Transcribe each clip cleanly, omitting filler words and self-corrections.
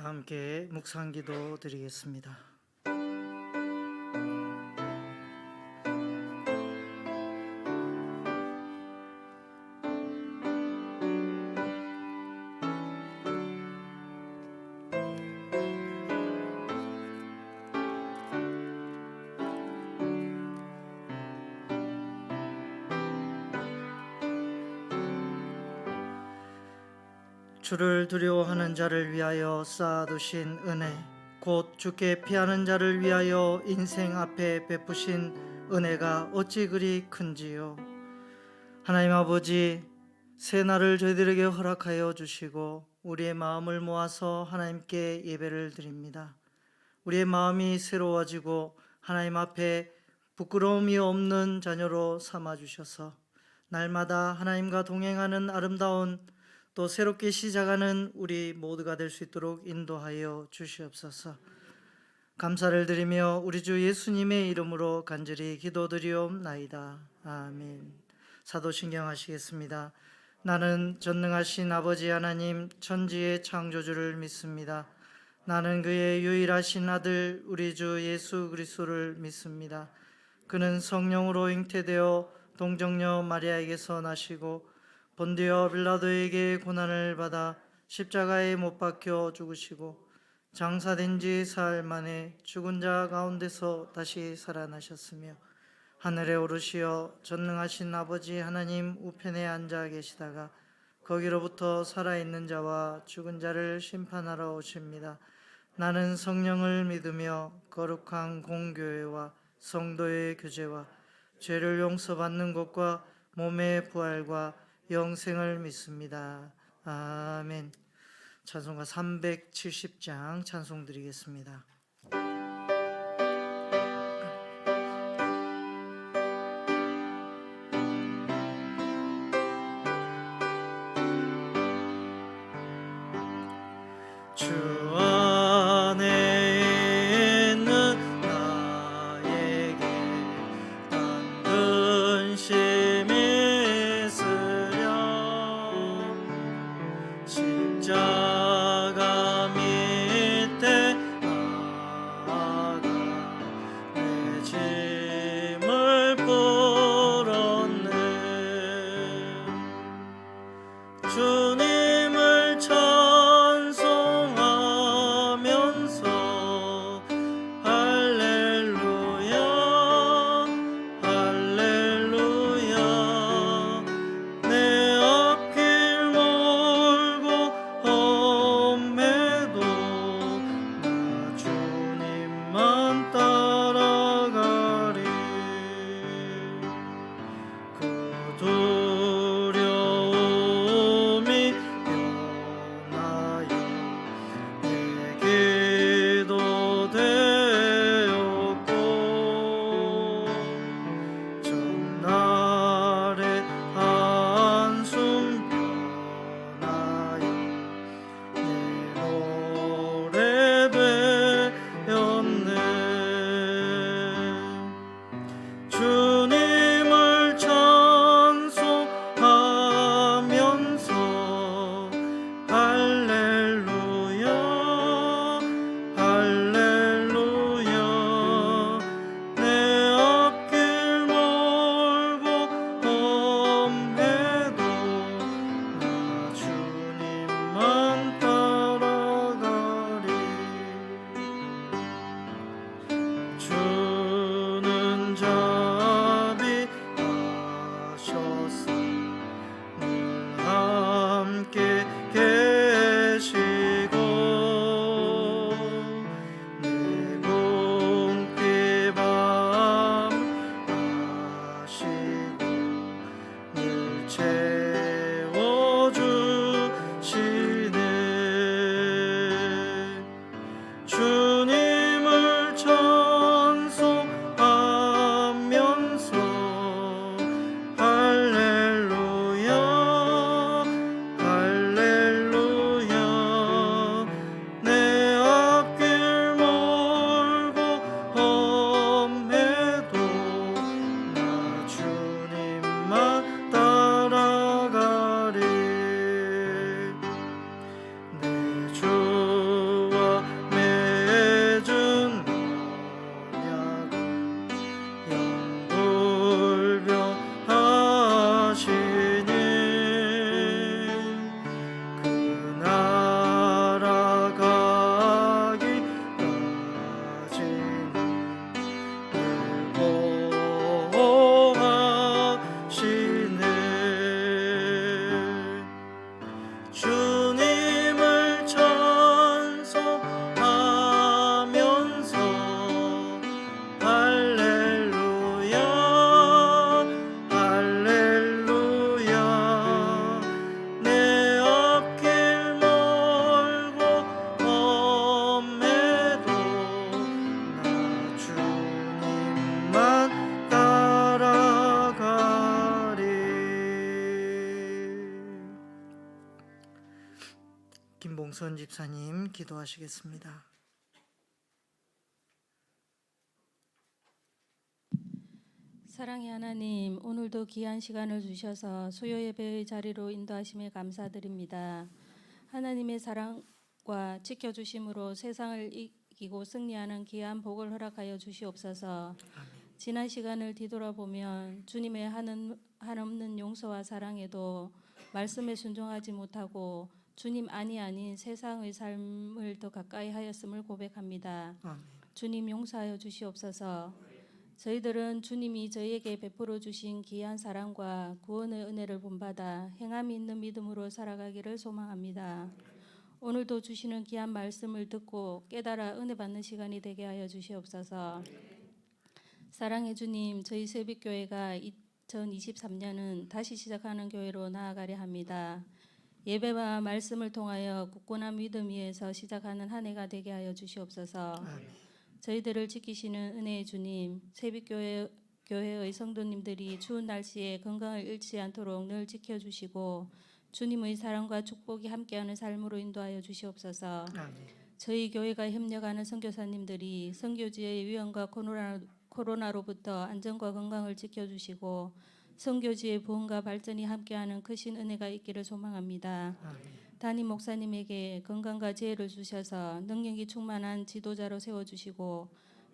함께 묵상기도 드리겠습니다. 주를 두려워하는 자를 위하여 쌓아두신 은혜, 곧 주께 피하는 자를 위하여 인생 앞에 베푸신 은혜가 어찌 그리 큰지요. 하나님 아버지, 새 날을 저희들에게 허락하여 주시고 우리의 마음을 모아서 하나님께 예배를 드립니다. 우리의 마음이 새로워지고 하나님 앞에 부끄러움이 없는 자녀로 삼아주셔서 날마다 하나님과 동행하는 아름다운 또 새롭게 시작하는 우리 모두가 될 수 있도록 인도하여 주시옵소서. 감사를 드리며 우리 주 예수님의 이름으로 간절히 기도드리옵나이다. 아멘. 사도신경 하시겠습니다. 나는 전능하신 아버지 하나님 천지의 창조주를 믿습니다. 나는 그의 유일하신 아들 우리 주 예수 그리스도를 믿습니다. 그는 성령으로 잉태되어 동정녀 마리아에게서 나시고 본디오 빌라도에게 고난을 받아 십자가에 못 박혀 죽으시고 장사된 지 사흘 만에 죽은 자 가운데서 다시 살아나셨으며 하늘에 오르시어 전능하신 아버지 하나님 우편에 앉아 계시다가 거기로부터 살아있는 자와 죽은 자를 심판하러 오십니다. 나는 성령을 믿으며 거룩한 공교회와 성도의 교제와 죄를 용서받는 것과 몸의 부활과 영생을 믿습니다. 아멘. 찬송가 370장 찬송 드리겠습니다. 주 안에 있는 나에게 단 근심이 있으랴 십자가 밑에 김영선 집사님 기도하시겠습니다. 사랑의 하나님, 오늘도 귀한 시간을 주셔서 수요 예배의 자리로 인도하심에 감사드립니다. 하나님의 사랑과 지켜주심으로 세상을 이기고 승리하는 귀한 복을 허락하여 주시옵소서. 지난 시간을 뒤돌아보면 주님의 한없는 용서와 사랑에도 말씀에 순종하지 못하고 주님 아닌 세상의 삶을 더 가까이 하였음을 고백합니다. 아멘. 주님 용서하여 주시옵소서. 저희들은 주님이 저희에게 베풀어 주신 귀한 사랑과 구원의 은혜를 본받아 행함이 있는 믿음으로 살아가기를 소망합니다. 오늘도 주시는 귀한 말씀을 듣고 깨달아 은혜 받는 시간이 되게 하여 주시옵소서. 사랑의 주님, 저희 새빛교회가 2023년은 다시 시작하는 교회로 나아가려 합니다. 예배와 말씀을 통하여 굳건한 믿음 위에서 시작하는 한 해가 되게 하여 주시옵소서. 아멘. 저희들을 지키시는 은혜의 주님, 새빛교회의 성도님들이 추운 날씨에 건강을 잃지 않도록 늘 지켜주시고 주님의 사랑과 축복이 함께하는 삶으로 인도하여 주시옵소서. 아멘. 저희 교회가 협력하는 선교사님들이 선교지의 위험과 코로나로부터 안전과 건강을 지켜주시고 선교지의 부흥과 발전이 함께하는 크신 은혜가 있기를 소망합니다. 아멘. 담임 목사님에게 건강과 지혜를 주셔서 능력이 충만한 지도자로 세워주시고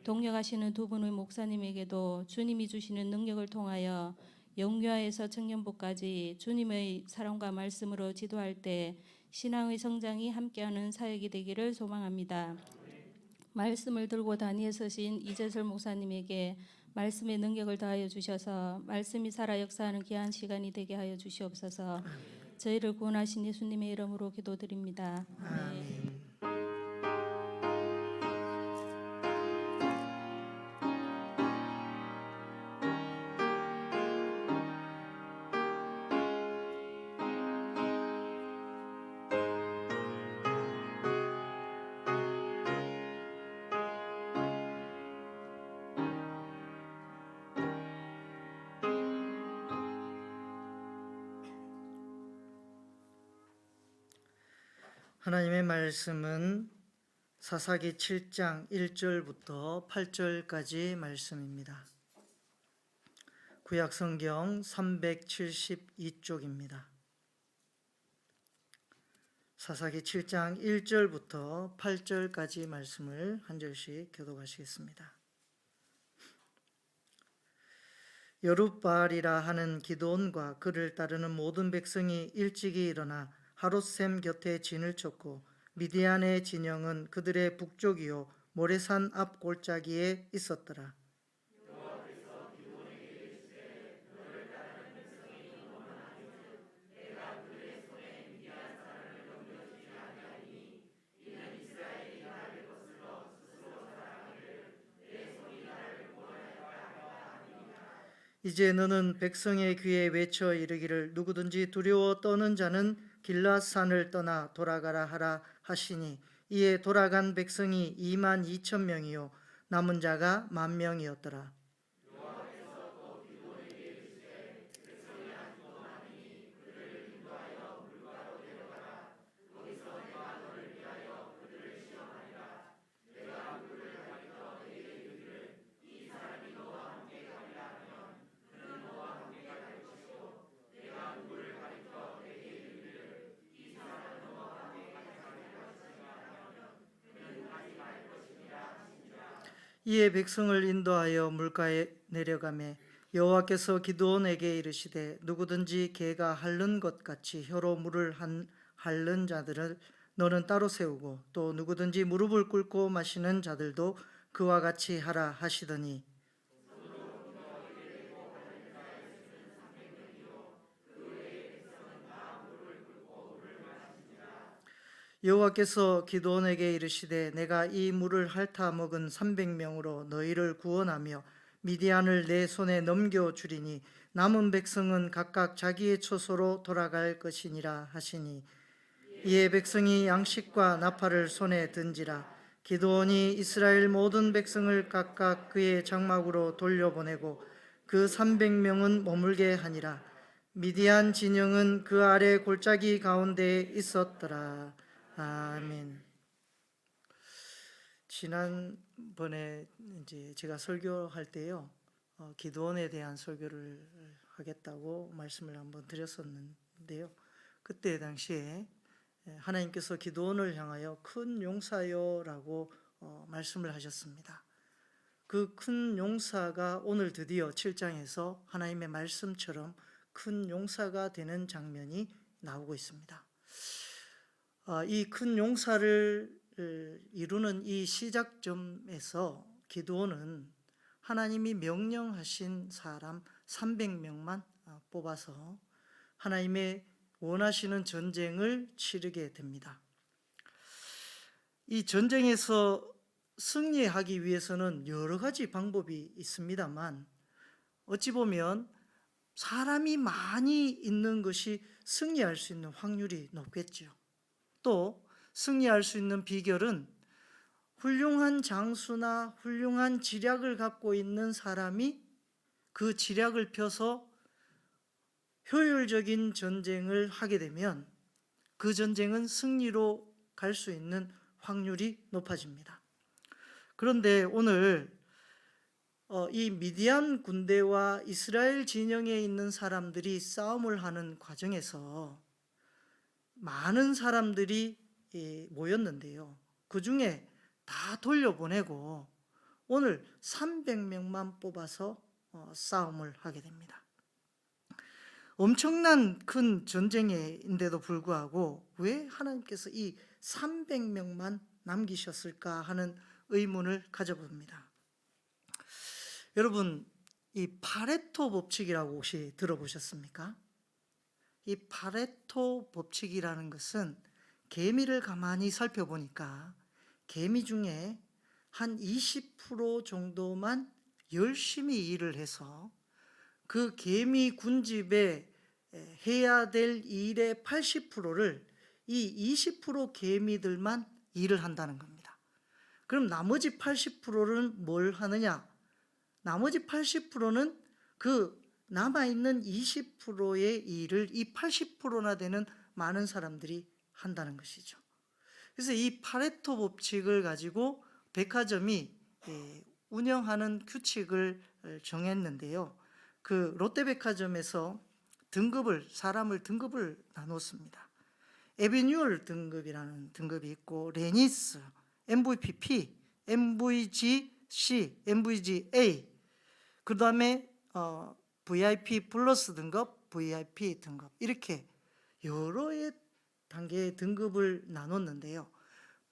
동역하시는 두 분의 목사님에게도 주님이 주시는 능력을 통하여 영유아에서 청년부까지 주님의 사랑과 말씀으로 지도할 때 신앙의 성장이 함께하는 사역이 되기를 소망합니다. 말씀을 들고 단위에 서신 이재설 목사님에게 말씀의 능력을 더하여 주셔서 말씀이 살아 역사하는 귀한 시간이 되게 하여 주시옵소서. 저희를 구원하신 예수님의 이름으로 기도드립니다. 아멘. 하나님의 말씀은 사사기 7장 1절부터 8절까지 말씀입니다. 구약성경 372쪽입니다. 사사기 7장 1절부터 8절까지 말씀을 한 절씩 교독하시겠습니다. 여룻바알이라 하는 기드온과 그를 따르는 모든 백성이 일찍이 일어나 하롯셈 곁에 진을 쳤고 미디안의 진영은 그들의 북쪽이요 모레산 앞 골짜기에 있었더라. 이제 너는 백성의 귀에 외쳐 이르기를 누구든지 두려워 떠는 자는 길라산을 떠나 돌아가라 하라 하시니 이에 돌아간 백성이 2만 2천 명이요 남은 자가 10,000명이었더라. 이에 백성을 인도하여 물가에 내려가매 여호와께서 기드온에게 이르시되 누구든지 개가 핥는 것 같이 혀로 물을 핥는 자들을 너는 따로 세우고 또 누구든지 무릎을 꿇고 마시는 자들도 그와 같이 하라 하시더니 여호와께서 기드온에게 이르시되 내가 이 물을 핥아 먹은 300명으로 너희를 구원하며 미디안을 내 손에 넘겨주리니 남은 백성은 각각 자기의 처소로 돌아갈 것이니라 하시니 이에 백성이 양식과 나팔을 손에 든지라. 기드온이 이스라엘 모든 백성을 각각 그의 장막으로 돌려보내고 그 300명은 머물게 하니라. 미디안 진영은 그 아래 골짜기 가운데에 있었더라. 아멘. 지난번에 이제 제가 설교할 때요, 기도원에 대한 설교를 하겠다고 말씀을 한번 드렸었는데요. 그때 당시에 하나님께서 기도원을 향하여 큰 용사요라고 말씀을 하셨습니다. 그 큰 용사가 오늘 드디어 7장에서 하나님의 말씀처럼 큰 용사가 되는 장면이 나오고 있습니다. 이 큰 용사를 이루는 이 시작점에서 기드온은 하나님이 명령하신 사람 300명만 뽑아서 하나님의 원하시는 전쟁을 치르게 됩니다. 이 전쟁에서 승리하기 위해서는 여러 가지 방법이 있습니다만, 어찌 보면 사람이 많이 있는 것이 승리할 수 있는 확률이 높겠죠. 또 승리할 수 있는 비결은 훌륭한 장수나 훌륭한 지략을 갖고 있는 사람이 그 지략을 펴서 효율적인 전쟁을 하게 되면 그 전쟁은 승리로 갈 수 있는 확률이 높아집니다. 그런데 오늘 이 미디안 군대와 이스라엘 진영에 있는 사람들이 싸움을 하는 과정에서 많은 사람들이 모였는데요. 그 중에 다 돌려보내고 오늘 300명만 뽑아서 싸움을 하게 됩니다. 엄청난 큰 전쟁인데도 불구하고 왜 하나님께서 이 300명만 남기셨을까 하는 의문을 가져봅니다. 여러분, 이 파레토 법칙이라고 혹시 들어보셨습니까? 이 파레토 법칙이라는 것은 개미를 가만히 살펴보니까 개미 중에 한 20% 정도만 열심히 일을 해서 그 개미 군집에 해야 될 일의 80%를 이 20% 개미들만 일을 한다는 겁니다. 그럼 나머지 80%는 뭘 하느냐? 나머지 80%는 그 남아있는 20%의 일을 이 80%나 되는 많은 사람들이 한다는 것이죠. 그래서 이 파레토 법칙을 가지고 백화점이 운영하는 규칙을 정했는데요. 그 롯데백화점에서 사람을 등급을 나눴습니다. 에비뉴얼 등급이라는 등급이 있고, 레니스, MVPP, MVGC, MVGA, 그 다음에 VIP 플러스 등급, VIP 등급, 이렇게 여러 단계의 등급을 나눴는데요.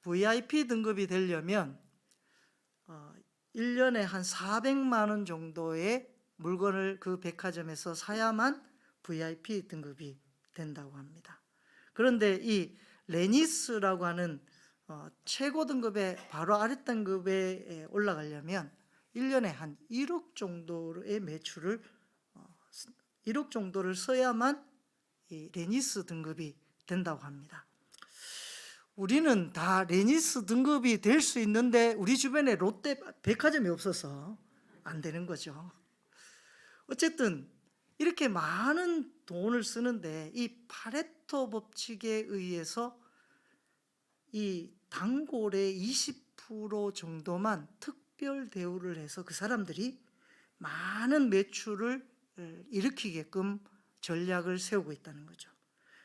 VIP 등급이 되려면 1년에 한 400만 원 정도의 물건을 그 백화점에서 사야만 VIP 등급이 된다고 합니다. 그런데 이 레니스라고 하는 최고 등급의 바로 아래 등급에 올라가려면 1년에 한 1억 정도의 매출을 1억 정도를 써야만 이 레니스 등급이 된다고 합니다. 우리는 다 레니스 등급이 될 수 있는데 우리 주변에 롯데 백화점이 없어서 안 되는 거죠. 어쨌든 이렇게 많은 돈을 쓰는데 이 파레토 법칙에 의해서 이 단골의 20% 정도만 특별 대우를 해서 그 사람들이 많은 매출을 일으키게끔 전략을 세우고 있다는 거죠.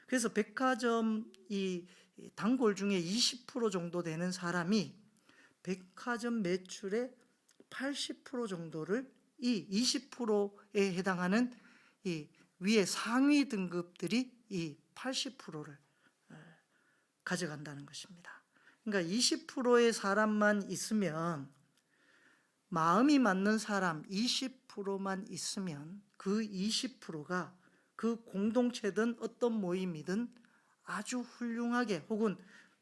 그래서 백화점 이 단골 중에 20% 정도 되는 사람이 백화점 매출의 80% 정도를 이 20%에 해당하는 이 위에 상위 등급들이 이 80%를 가져간다는 것입니다. 그러니까 20%의 사람만 있으면, 마음이 맞는 사람 20%만 있으면 그 20%가 그 공동체든 어떤 모임이든 아주 훌륭하게 혹은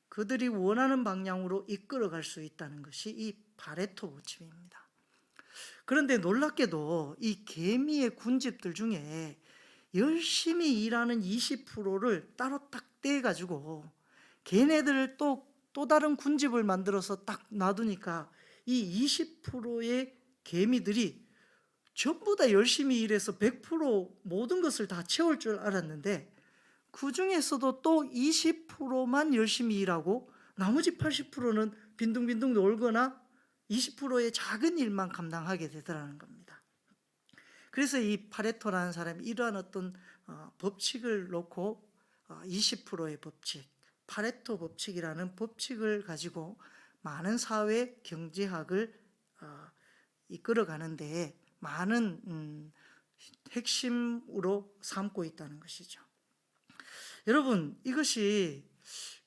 그들이 원하는 방향으로 이끌어갈 수 있다는 것이 이 파레토 법칙입니다. 그런데 놀랍게도 이 개미의 군집들 중에 열심히 일하는 20%를 따로 딱 떼가지고 걔네들을 또 다른 군집을 만들어서 딱 놔두니까 이 20%의 개미들이 전부 다 열심히 일해서 100% 모든 것을 다 채울 줄 알았는데 그 중에서도 또 20%만 열심히 일하고 나머지 80%는 빈둥빈둥 놀거나 20%의 작은 일만 감당하게 되더라는 겁니다. 그래서 이 파레토라는 사람이 이러한 어떤 법칙을 놓고 20%의 법칙, 파레토 법칙이라는 법칙을 가지고 많은 사회 경제학을 이끌어가는 데에 많은 핵심으로 삼고 있다는 것이죠. 여러분, 이것이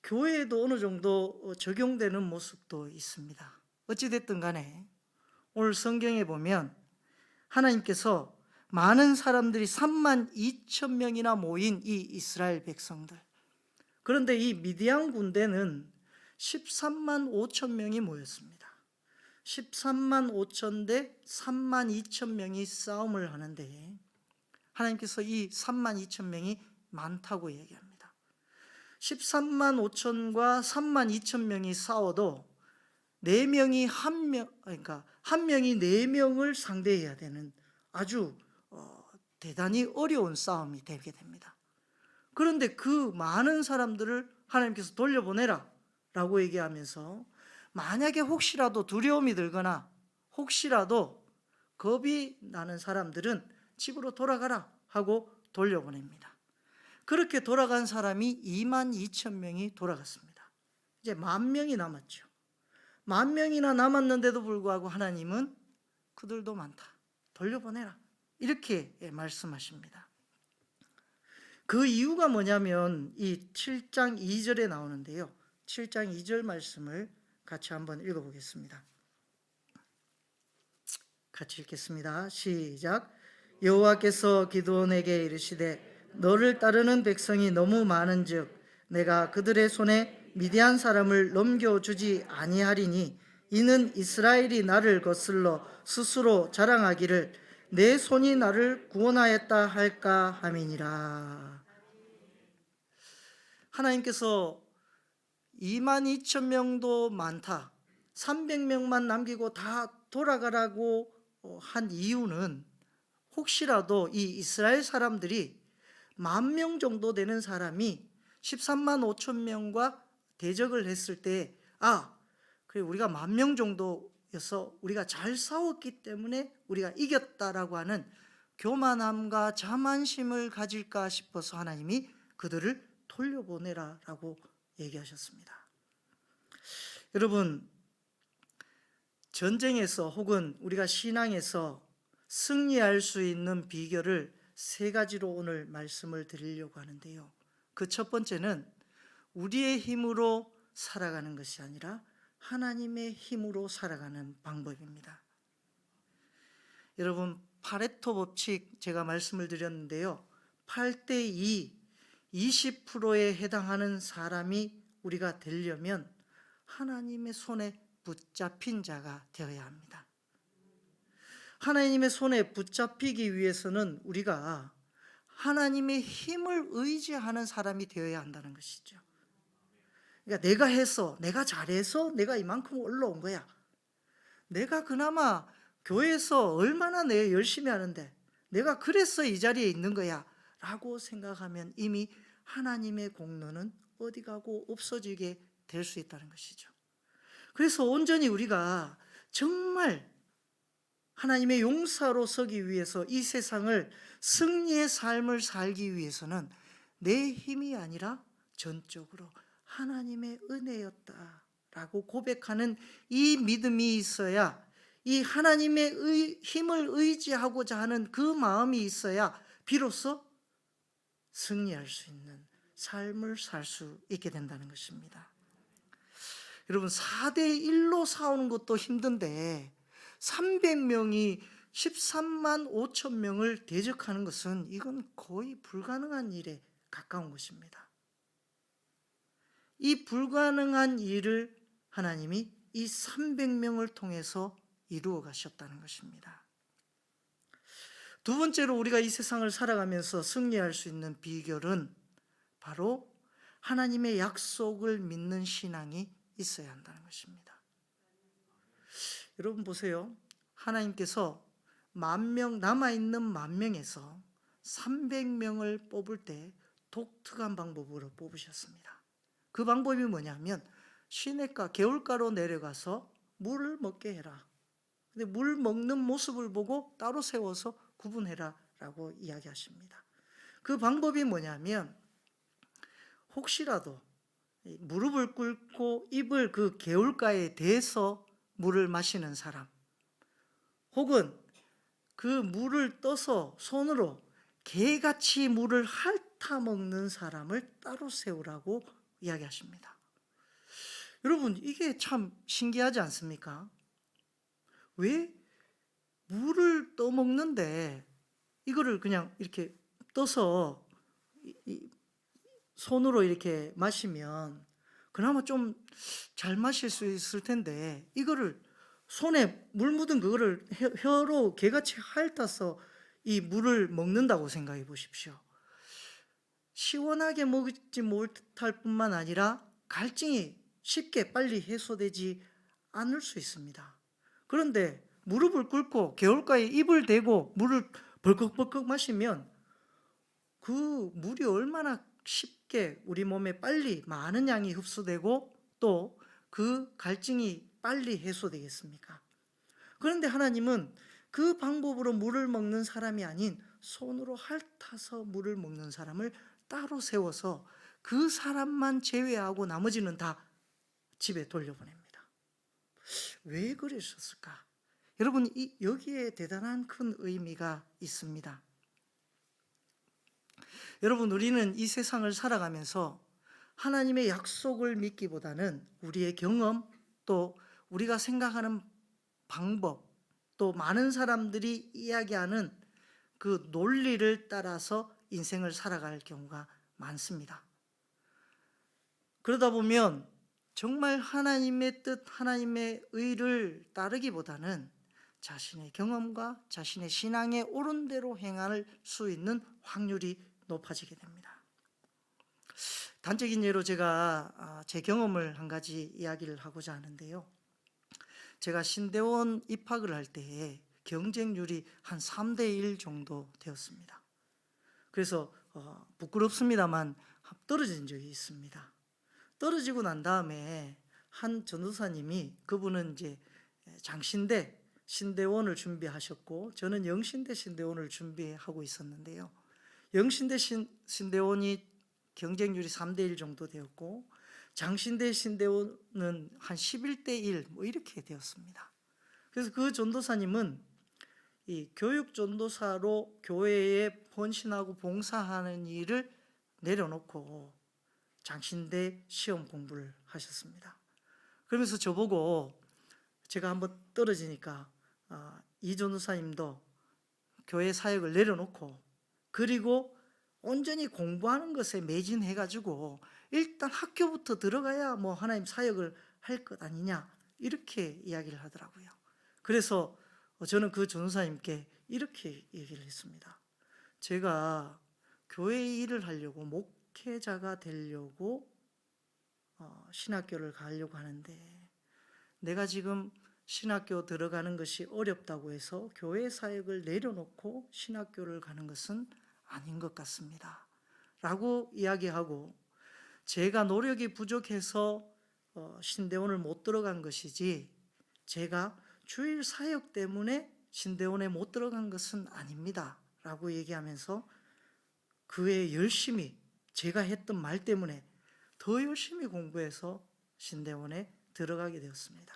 교회에도 어느 정도 적용되는 모습도 있습니다. 어찌됐든 간에 오늘 성경에 보면 하나님께서 많은 사람들이 3만 2천 명이나 모인 이 이스라엘 백성들, 그런데 이 미디안 군대는 13만 5천 명이 모였습니다. 13만 5천 대 3만 2천 명이 싸움을 하는데 하나님께서 이 3만 2천 명이 많다고 얘기합니다. 13만 5천과 3만 2천 명이 싸워도 그러니까 한 명이 4명을 상대해야 되는 아주 대단히 어려운 싸움이 되게 됩니다. 그런데 그 많은 사람들을 하나님께서 돌려보내라 라고 얘기하면서 만약에 혹시라도 두려움이 들거나 혹시라도 겁이 나는 사람들은 집으로 돌아가라 하고 돌려보냅니다. 그렇게 돌아간 사람이 2만 2천 명이 돌아갔습니다. 이제 10,000명이 남았죠. 10,000명이나 남았는데도 불구하고 하나님은 그들도 많다, 돌려보내라, 이렇게 말씀하십니다. 그 이유가 뭐냐면 이 7장 2절에 나오는데요, 7장 2절 말씀을 같이 한번 읽어보겠습니다. 같이 읽겠습니다. 시작. 여호와께서 기드온에게 이르시되 너를 따르는 백성이 너무 많은즉 내가 그들의 손에 미디안 사람을 넘겨주지 아니하리니 이는 이스라엘이 나를 거슬러 스스로 자랑하기를 내 손이 나를 구원하였다 할까 함이니라. 하나님께서 2만 2천 명도 많다, 300명만 남기고 다 돌아가라고 한 이유는 혹시라도 이 이스라엘 사람들이 10,000명 정도 되는 사람이 13만 5천 명과 대적을 했을 때 그래, 우리가 10,000명 정도여서 우리가 잘 싸웠기 때문에 우리가 이겼다라고 하는 교만함과 자만심을 가질까 싶어서 하나님이 그들을 돌려보내라라고 얘기하셨습니다. 여러분, 전쟁에서 혹은 우리가 신앙에서 승리할 수 있는 비결을 3가지로 오늘 말씀을 드리려고 하는데요, 그 첫 번째는 우리의 힘으로 살아가는 것이 아니라 하나님의 힘으로 살아가는 방법입니다. 여러분, 파레토 법칙 제가 말씀을 드렸는데요, 8대2, 20%에 해당하는 사람이 우리가 되려면 하나님의 손에 붙잡힌 자가 되어야 합니다. 하나님의 손에 붙잡히기 위해서는 우리가 하나님의 힘을 의지하는 사람이 되어야 한다는 것이죠. 그러니까 내가 해서, 내가 잘해서 내가 이만큼 올라온 거야, 내가 그나마 교회에서 얼마나 내 열심히 하는데 내가 그래서 이 자리에 있는 거야 라고 생각하면 이미 하나님의 공로는 어디 가고 없어지게 될 수 있다는 것이죠. 그래서 온전히 우리가 정말 하나님의 용사로 서기 위해서 이 세상을 승리의 삶을 살기 위해서는 내 힘이 아니라 전적으로 하나님의 은혜였다라고 고백하는 이 믿음이 있어야, 이 하나님의 힘을 의지하고자 하는 그 마음이 있어야 비로소 승리할 수 있는 삶을 살 수 있게 된다는 것입니다. 여러분, 4대1로 싸우는 것도 힘든데 300명이 13만 5천 명을 대적하는 것은 이건 거의 불가능한 일에 가까운 것입니다. 이 불가능한 일을 하나님이 이 300명을 통해서 이루어 가셨다는 것입니다. 두 번째로 우리가 이 세상을 살아가면서 승리할 수 있는 비결은 바로 하나님의 약속을 믿는 신앙이 있어야 한다는 것입니다. 여러분 보세요. 하나님께서 10,000명, 남아있는 10,000명에서 300명을 뽑을 때 독특한 방법으로 뽑으셨습니다. 그 방법이 뭐냐면 시냇가 개울가로 내려가서 물을 먹게 해라. 근데 물 먹는 모습을 보고 따로 세워서 구분해라 라고 이야기하십니다. 그 방법이 뭐냐면 혹시라도 무릎을 꿇고 입을 그 개울가에 대서 물을 마시는 사람, 혹은 그 물을 떠서 손으로 개같이 물을 핥아 먹는 사람을 따로 세우라고 이야기하십니다. 여러분, 이게 참 신기하지 않습니까? 왜 물을 떠먹는데 이거를 그냥 이렇게 떠서 손으로 이렇게 마시면 그나마 좀 잘 마실 수 있을 텐데, 이거를 손에 물 묻은 그거를 혀로 개같이 핥아서 이 물을 먹는다고 생각해 보십시오. 시원하게 먹지 못할 뿐만 아니라 갈증이 쉽게 빨리 해소되지 않을 수 있습니다. 그런데 무릎을 꿇고 개울가에 입을 대고 물을 벌컥벌컥 마시면 그 물이 얼마나 쉽게 우리 몸에 빨리 많은 양이 흡수되고 또 그 갈증이 빨리 해소되겠습니까? 그런데 하나님은 그 방법으로 물을 먹는 사람이 아닌 손으로 핥아서 물을 먹는 사람을 따로 세워서 그 사람만 제외하고 나머지는 다 집에 돌려보냅니다. 왜 그러셨을까? 여러분, 여기에 대단한 큰 의미가 있습니다. 여러분, 우리는 이 세상을 살아가면서 하나님의 약속을 믿기보다는 우리의 경험, 또 우리가 생각하는 방법, 또 많은 사람들이 이야기하는 그 논리를 따라서 인생을 살아갈 경우가 많습니다. 그러다 보면 정말 하나님의 뜻, 하나님의 의를 따르기보다는 자신의 경험과 자신의 신앙의 옳은 대로 행할 수 있는 확률이 높아지게 됩니다. 단적인 예로 제가 제 경험을 한 가지 이야기를 하고자 하는데요. 제가 신대원 입학을 할 때에 경쟁률이 한 3대1 정도 되었습니다. 그래서 부끄럽습니다만 떨어진 적이 있습니다. 떨어지고 난 다음에 한 전도사님이, 그분은 이제 장신대 신대원을 준비하셨고 저는 영신대 신대원을 준비하고 있었는데요. 영신대 신대원이 경쟁률이 3대1 정도 되었고 장신대 신대원은 한 11대1 뭐 이렇게 되었습니다. 그래서 그 전도사님은 이 교육 전도사로 교회에 헌신하고 봉사하는 일을 내려놓고 장신대 시험 공부를 하셨습니다. 그러면서 저보고, 제가 한번 떨어지니까 이 전도사님도 교회 사역을 내려놓고 그리고 온전히 공부하는 것에 매진해가지고 일단 학교부터 들어가야 뭐 하나님 사역을 할 것 아니냐, 이렇게 이야기를 하더라고요. 그래서 저는 그 전도사님께 이렇게 얘기를 했습니다. 제가 교회 일을 하려고, 목회자가 되려고 신학교를 가려고 하는데 내가 지금 신학교 들어가는 것이 어렵다고 해서 교회 사역을 내려놓고 신학교를 가는 것은 아닌 것 같습니다 라고 이야기하고, 제가 노력이 부족해서 신대원을 못 들어간 것이지 제가 주일 사역 때문에 신대원에 못 들어간 것은 아닙니다 라고 얘기하면서 그의 열심히, 제가 했던 말 때문에 더 열심히 공부해서 신대원에 들어가게 되었습니다.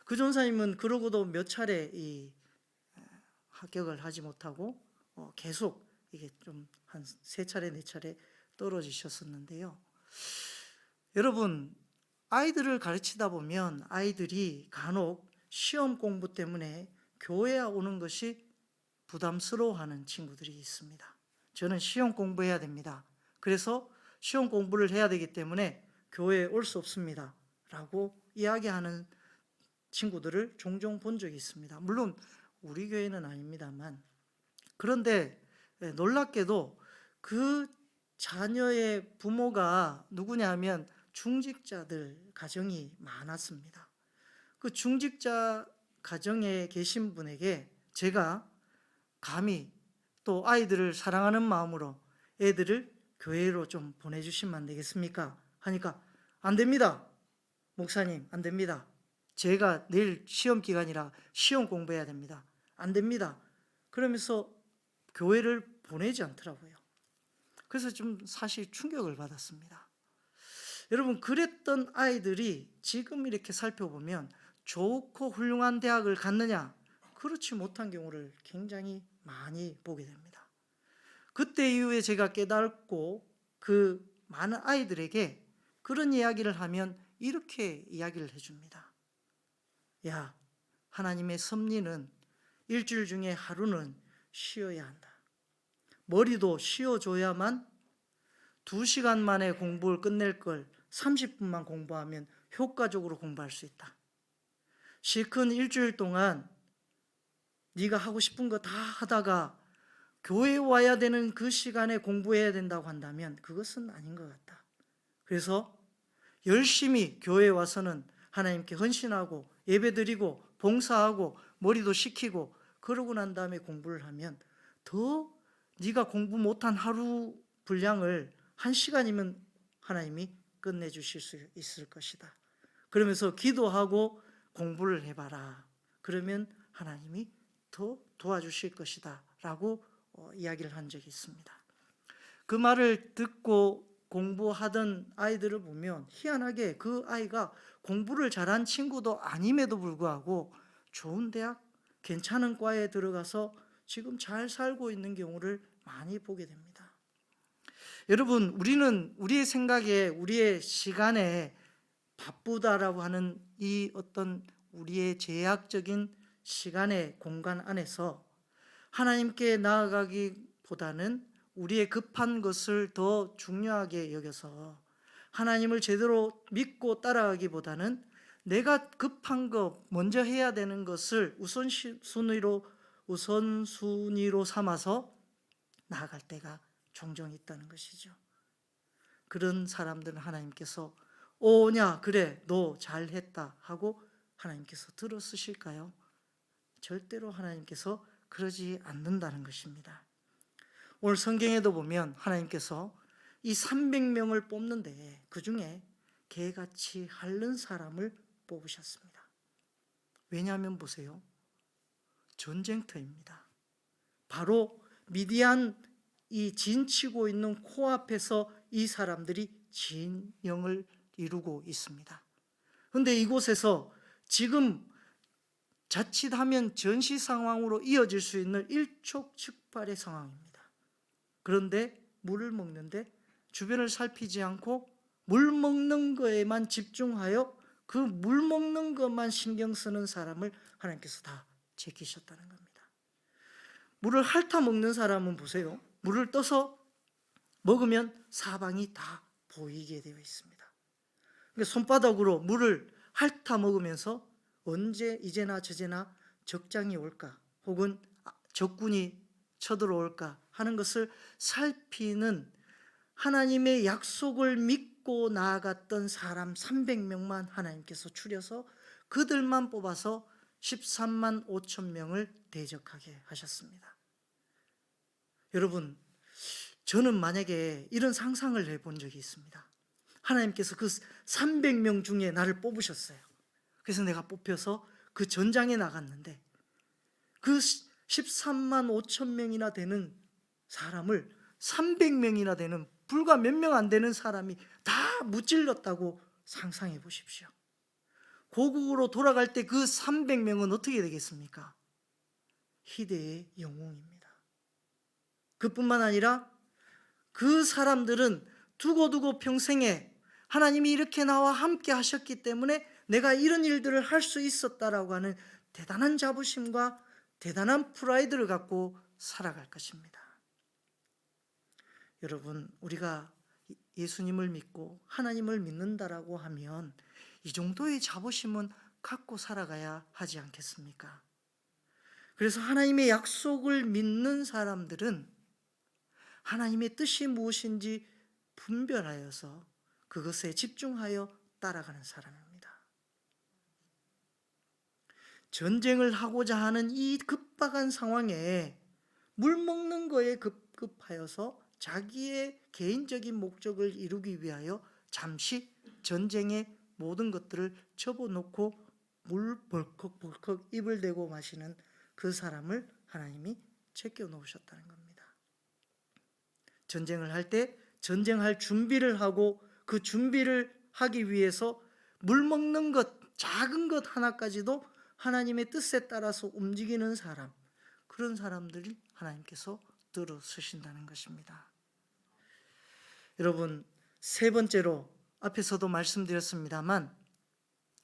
그 전사님은 그러고도 몇 차례 이 합격을 하지 못하고 계속 이게 좀 한 3차례 4차례 떨어지셨었는데요. 여러분, 아이들을 가르치다 보면 아이들이 간혹 시험 공부 때문에 교회에 오는 것이 부담스러워하는 친구들이 있습니다. 저는 시험 공부해야 됩니다. 그래서 시험 공부를 해야 되기 때문에 교회에 올 수 없습니다 라고 이야기하는 친구들을 종종 본 적이 있습니다. 물론 우리 교회는 아닙니다만. 그런데 놀랍게도 그 자녀의 부모가 누구냐 하면 중직자들 가정이 많았습니다. 그 중직자 가정에 계신 분에게 제가 감히 또 아이들을 사랑하는 마음으로 애들을 교회로 좀 보내주시면 안 되겠습니까? 하니까 안 됩니다. 목사님, 안 됩니다. 제가 내일 시험 기간이라 시험 공부해야 됩니다. 안 됩니다. 그러면서 교회를 보내지 않더라고요. 그래서 좀 사실 충격을 받았습니다. 여러분, 그랬던 아이들이 지금 이렇게 살펴보면 좋고 훌륭한 대학을 갔느냐? 그렇지 못한 경우를 굉장히 많이 보게 됩니다. 그때 이후에 제가 깨닫고 그 많은 아이들에게 그런 이야기를 하면 이렇게 이야기를 해줍니다. 야, 하나님의 섭리는 일주일 중에 하루는 쉬어야 한다. 머리도 쉬어줘야만 2시간 만에 공부를 끝낼 걸 30분만 공부하면 효과적으로 공부할 수 있다. 실컷 일주일 동안 네가 하고 싶은 거 다 하다가 교회에 와야 되는 그 시간에 공부해야 된다고 한다면 그것은 아닌 것 같다. 그래서 열심히 교회에 와서는 하나님께 헌신하고 예배드리고 봉사하고 머리도 식히고 그러고 난 다음에 공부를 하면 더 네가 공부 못한 하루 분량을 1시간이면 하나님이 끝내주실 수 있을 것이다. 그러면서 기도하고 공부를 해봐라. 그러면 하나님이 더 도와주실 것이다 라고 이야기를 한 적이 있습니다. 그 말을 듣고 공부하던 아이들을 보면 희한하게 그 아이가 공부를 잘한 친구도 아님에도 불구하고 좋은 대학, 괜찮은 과에 들어가서 지금 잘 살고 있는 경우를 많이 보게 됩니다. 여러분, 우리는 우리의 생각에, 우리의 시간에 바쁘다라고 하는 이 어떤 우리의 제약적인 시간의 공간 안에서 하나님께 나아가기보다는 우리의 급한 것을 더 중요하게 여겨서 하나님을 제대로 믿고 따라가기보다는 내가 급한 거 먼저 해야 되는 것을 우선순위로 삼아서 나아갈 때가 종종 있다는 것이죠. 그런 사람들은 하나님께서 오냐 그래 너 잘했다 하고 하나님께서 들어쓰실까요? 절대로 하나님께서 그러지 않는다는 것입니다. 오늘 성경에도 보면 하나님께서 이 300명을 뽑는데 그 중에 개같이 핥는 사람을 뽑으셨습니다. 왜냐하면 보세요. 전쟁터입니다. 바로 미디안 이 진치고 있는 코앞에서 이 사람들이 진영을 이루고 있습니다. 그런데 이곳에서 지금 자칫하면 전시 상황으로 이어질 수 있는 일촉즉발의 상황입니다. 그런데 물을 먹는데 주변을 살피지 않고 물 먹는 거에만 집중하여 그 물 먹는 것만 신경 쓰는 사람을 하나님께서 다 제끼셨다는 겁니다. 물을 핥아 먹는 사람은 보세요. 물을 떠서 먹으면 사방이 다 보이게 되어 있습니다. 그러니까 손바닥으로 물을 핥아 먹으면서 언제 이제나 저제나 적장이 올까 혹은 적군이 쳐들어올까 하는 것을 살피는 하나님의 약속을 믿고 나아갔던 사람 300명만 하나님께서 추려서 그들만 뽑아서 13만 5천 명을 대적하게 하셨습니다. 여러분, 저는 만약에 이런 상상을 해본 적이 있습니다. 하나님께서 그 300명 중에 나를 뽑으셨어요. 그래서 내가 뽑혀서 그 전장에 나갔는데 그 13만 5천 명이나 되는 사람을 300명이나 되는 불과 몇 명 안 되는 사람이 다 무찔렀다고 상상해 보십시오. 고국으로 돌아갈 때 그 300명은 어떻게 되겠습니까? 희대의 영웅입니다. 그뿐만 아니라 그 사람들은 두고두고 평생에 하나님이 이렇게 나와 함께 하셨기 때문에 내가 이런 일들을 할 수 있었다라고 하는 대단한 자부심과 대단한 프라이드를 갖고 살아갈 것입니다. 여러분, 우리가 예수님을 믿고 하나님을 믿는다라고 하면 이 정도의 자부심은 갖고 살아가야 하지 않겠습니까? 그래서 하나님의 약속을 믿는 사람들은 하나님의 뜻이 무엇인지 분별하여서 그것에 집중하여 따라가는 사람입니다. 전쟁을 하고자 하는 이 급박한 상황에 물 먹는 거에 급급하여서 자기의 개인적인 목적을 이루기 위하여 잠시 전쟁의 모든 것들을 접어놓고 물 벌컥벌컥 입을 대고 마시는 그 사람을 하나님이 제껴 놓으셨다는 겁니다. 전쟁을 할 때 전쟁할 준비를 하고 그 준비를 하기 위해서 물 먹는 것, 작은 것 하나까지도 하나님의 뜻에 따라서 움직이는 사람, 그런 사람들이 하나님께서 들어서신다는 것입니다. 여러분, 세 번째로 앞에서도 말씀드렸습니다만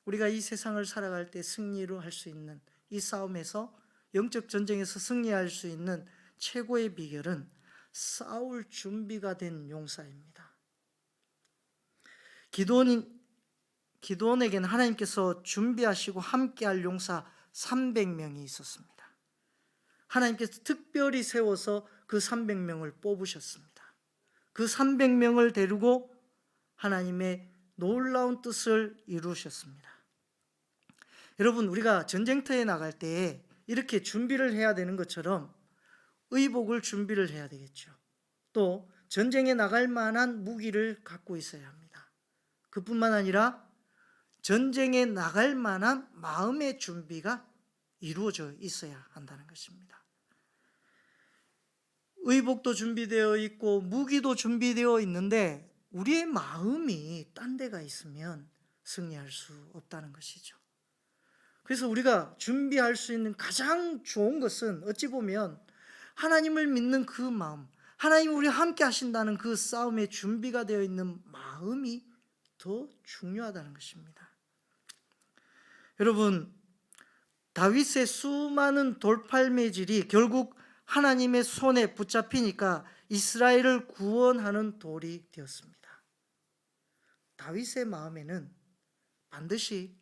우리가 이 세상을 살아갈 때 승리로 할 수 있는 이 싸움에서, 영적 전쟁에서 승리할 수 있는 최고의 비결은 싸울 준비가 된 용사입니다. 기드온에게는 하나님께서 준비하시고 함께할 용사 300명이 있었습니다. 하나님께서 특별히 세워서 그 300명을 뽑으셨습니다. 그 300명을 데리고 하나님의 놀라운 뜻을 이루셨습니다. 여러분, 우리가 전쟁터에 나갈 때 이렇게 준비를 해야 되는 것처럼 의복을 준비를 해야 되겠죠. 또 전쟁에 나갈 만한 무기를 갖고 있어야 합니다. 그뿐만 아니라 전쟁에 나갈 만한 마음의 준비가 이루어져 있어야 한다는 것입니다. 의복도 준비되어 있고 무기도 준비되어 있는데 우리의 마음이 딴 데가 있으면 승리할 수 없다는 것이죠. 그래서 우리가 준비할 수 있는 가장 좋은 것은 어찌 보면 하나님을 믿는 그 마음, 하나님이 우리와 함께 하신다는 그 싸움에 준비가 되어 있는 마음이 더 중요하다는 것입니다. 여러분, 다윗의 수많은 돌팔매질이 결국 하나님의 손에 붙잡히니까 이스라엘을 구원하는 돌이 되었습니다. 다윗의 마음에는 반드시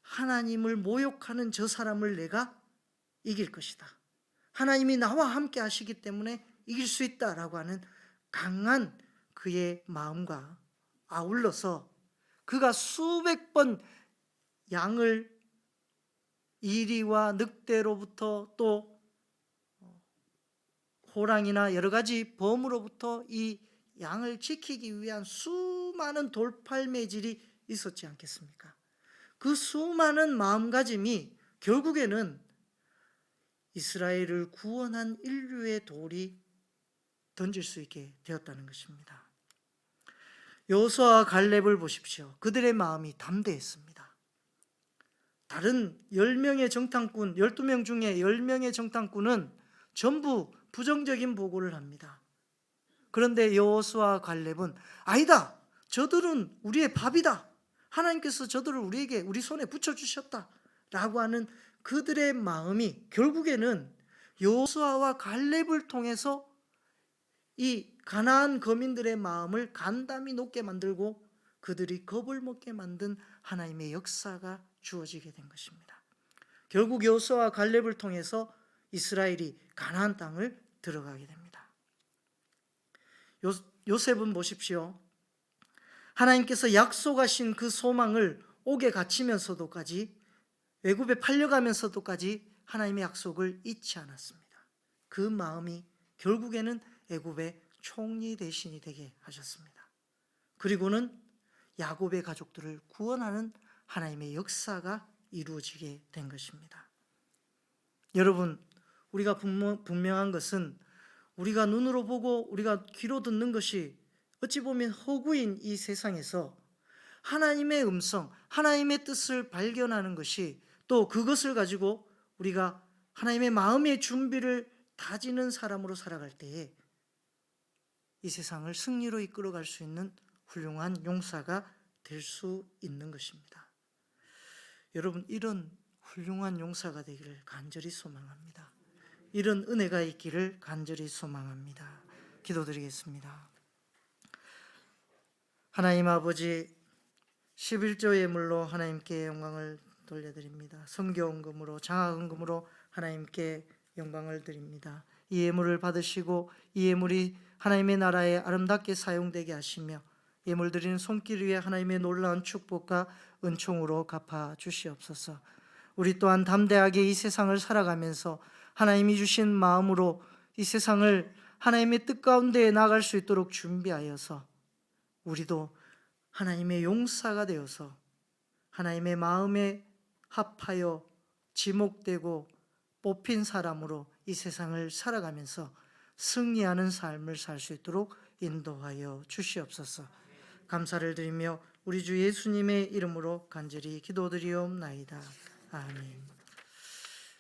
하나님을 모욕하는 저 사람을 내가 이길 것이다, 하나님이 나와 함께 하시기 때문에 이길 수 있다라고 하는 강한 그의 마음과 아울러서 그가 수백 번 양을 이리와 늑대로부터 또 호랑이나 여러 가지 범으로부터 이 양을 지키기 위한 수많은 돌팔매질이 있었지 않겠습니까? 그 수많은 마음가짐이 결국에는 이스라엘을 구원한 인류의 돌이 던질 수 있게 되었다는 것입니다. 여호수아와 갈렙을 보십시오. 그들의 마음이 담대했습니다. 다른 10명의 정탐꾼, 12명 중에 10명의 정탐꾼은 전부 부정적인 보고를 합니다. 그런데 여호수아와 갈렙은 아니다, 저들은 우리의 밥이다, 하나님께서 저들을 우리 손에 붙여주셨다 라고 하는 그들의 마음이 결국에는 여호수아와 갈렙을 통해서 이 가나안 거민들의 마음을 간담이 높게 만들고 그들이 겁을 먹게 만든 하나님의 역사가 주어지게 된 것입니다. 결국 여호수아와 갈렙을 통해서 이스라엘이 가나안 땅을 들어가게 됩니다. 요셉은 보십시오. 하나님께서 약속하신 그 소망을 옥에 갇히면서도까지, 애굽에 팔려가면서도까지 하나님의 약속을 잊지 않았습니다. 그 마음이 결국에는 애굽의 총리 대신이 되게 하셨습니다. 그리고는 야곱의 가족들을 구원하는 하나님의 역사가 이루어지게 된 것입니다. 여러분, 우리가 분명한 것은 우리가 눈으로 보고 우리가 귀로 듣는 것이 어찌 보면 허구인 이 세상에서 하나님의 음성, 하나님의 뜻을 발견하는 것이, 또 그것을 가지고 우리가 하나님의 마음의 준비를 다지는 사람으로 살아갈 때에 이 세상을 승리로 이끌어갈 수 있는 훌륭한 용사가 될 수 있는 것입니다. 여러분, 이런 훌륭한 용사가 되기를 간절히 소망합니다. 이런 은혜가 있기를 간절히 소망합니다. 기도드리겠습니다. 하나님 아버지, 11조 예물로 하나님께 영광을 돌려드립니다. 성경금으로, 장화금으로 하나님께 영광을 드립니다. 이 예물을 받으시고 이 예물이 하나님의 나라에 아름답게 사용되게 하시며 예물 드리는 손길 위에 하나님의 놀라운 축복과 은총으로 갚아 주시옵소서. 우리 또한 담대하게 이 세상을 살아가면서 하나님이 주신 마음으로 이 세상을 하나님의 뜻 가운데 나갈 수 있도록 준비하여서 우리도 하나님의 용사가 되어서 하나님의 마음에 합하여 지목되고 뽑힌 사람으로 이 세상을 살아가면서 승리하는 삶을 살 수 있도록 인도하여 주시옵소서. 감사를 드리며 우리 주 예수님의 이름으로 간절히 기도드리옵나이다. 아멘.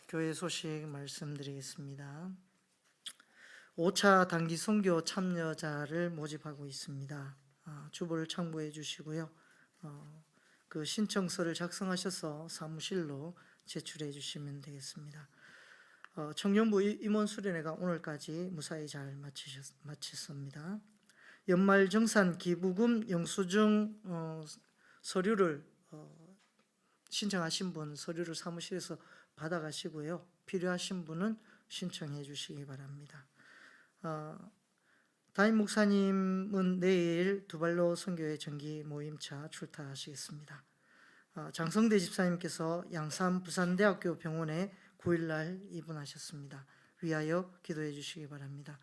교회 소식 말씀드리겠습니다. 5차 단기 선교 참여자를 모집하고 있습니다. 주보를 참고해 주시고요. 그 신청서를 작성하셔서 사무실로 제출해 주시면 되겠습니다. 청년부 임원 수련회가 오늘까지 무사히 잘 마쳤습니다. 연말정산 기부금 영수증 서류를 신청하신 분 서류를 사무실에서 받아가시고요. 필요하신 분은 신청해 주시기 바랍니다. 담임 목사님은 내일 두발로 선교회 정기 모임차 출타하시겠습니다. 장성대 집사님께서 양산 부산대학교 병원에 9일날 입원하셨습니다. 위하여 기도해 주시기 바랍니다.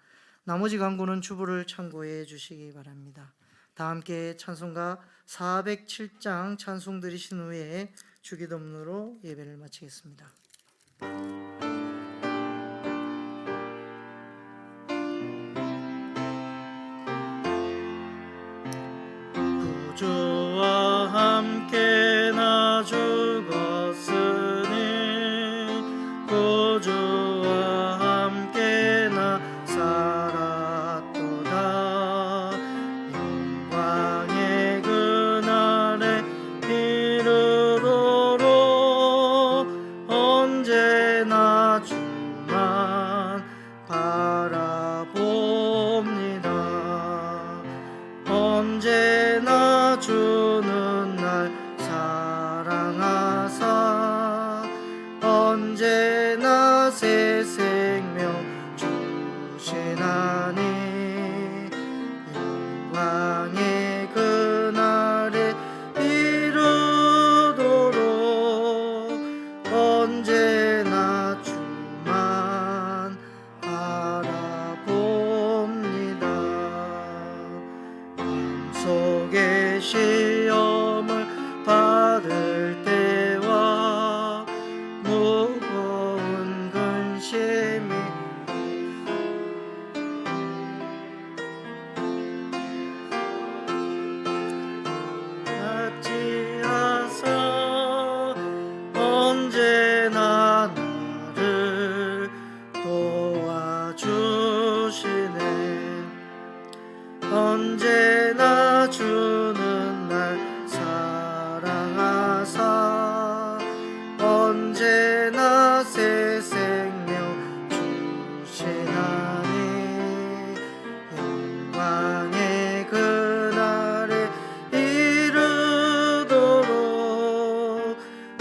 나머지 간구는 주보를 참고해 주시기 바랍니다. 다 함께 찬송가 407장 찬송 드리신 후에 주기도문으로 예배를 마치겠습니다. 구주와 함께 나 죽었으니 구주와 함께 나 살았도다. 영광의 그날에 이르도록 언제나 주만 바라봅니다. 언제나 주는 날 사랑하사 언제나 새 생명 주시나니 영광의 그날에 이르도록 언제나 주만 바라봅니다. 마음속의 시험을 받을 때와 무거운 근심이 같이하사 언제나 나를 도와주시네. 언제나 주는 날 사랑하사 언제나 새 생명 주시나니 영광의 그날에 이르도록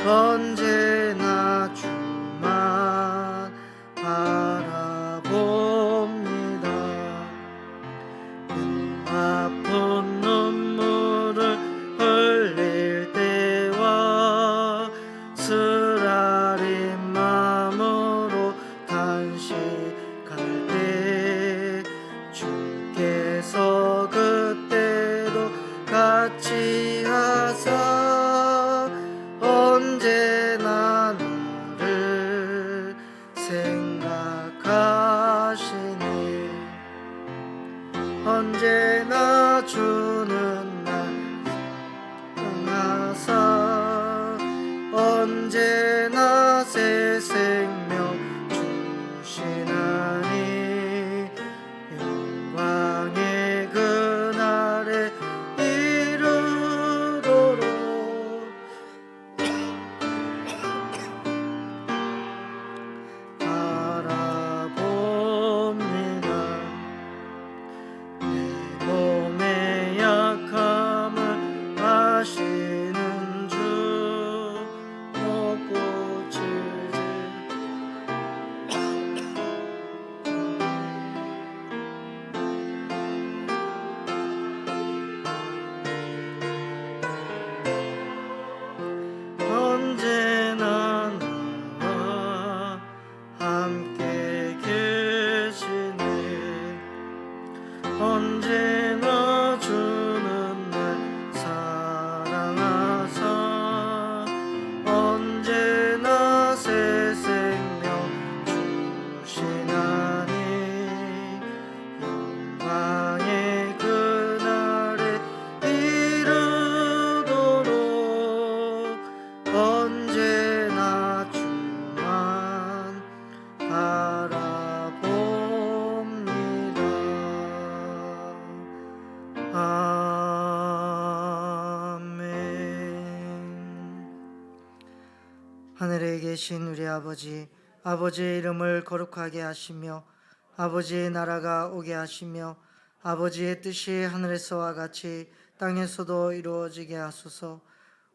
언제나 주만 바라봅니다. 아픈 눈물을 흘릴 때와 쓰라린 마음으로 탄식할 때 주께서 그때도 같이 하사 언제나 나를 생각하시네. 언제나 주는 날 사랑하사 언제나 새 생명 주시나니 영광의 그날에 이르도록 바라봅니다. 내 몸의 약함을 아시는 주 높고 질질 하늘에 계신 우리 아버지의 이름을 거룩하게 하시며 아버지의 나라가 오게 하시며 아버지의 뜻이 하늘에서와 같이 땅에서도 이루어지게 하소서.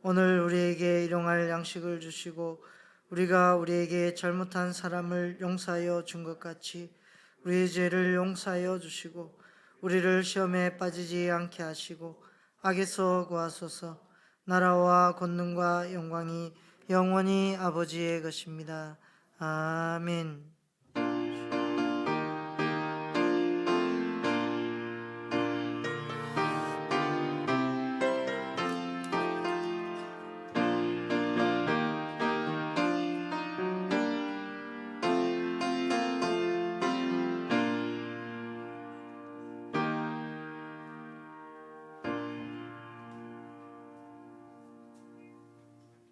오늘 우리에게 일용할 양식을 주시고 우리가 우리에게 잘못한 사람을 용서하여 준 것 같이 우리의 죄를 용서하여 주시고 우리를 시험에 빠지지 않게 하시고 악에서 구하소서. 나라와 권능과 영광이 영원히 아버지의 것입니다. 아멘.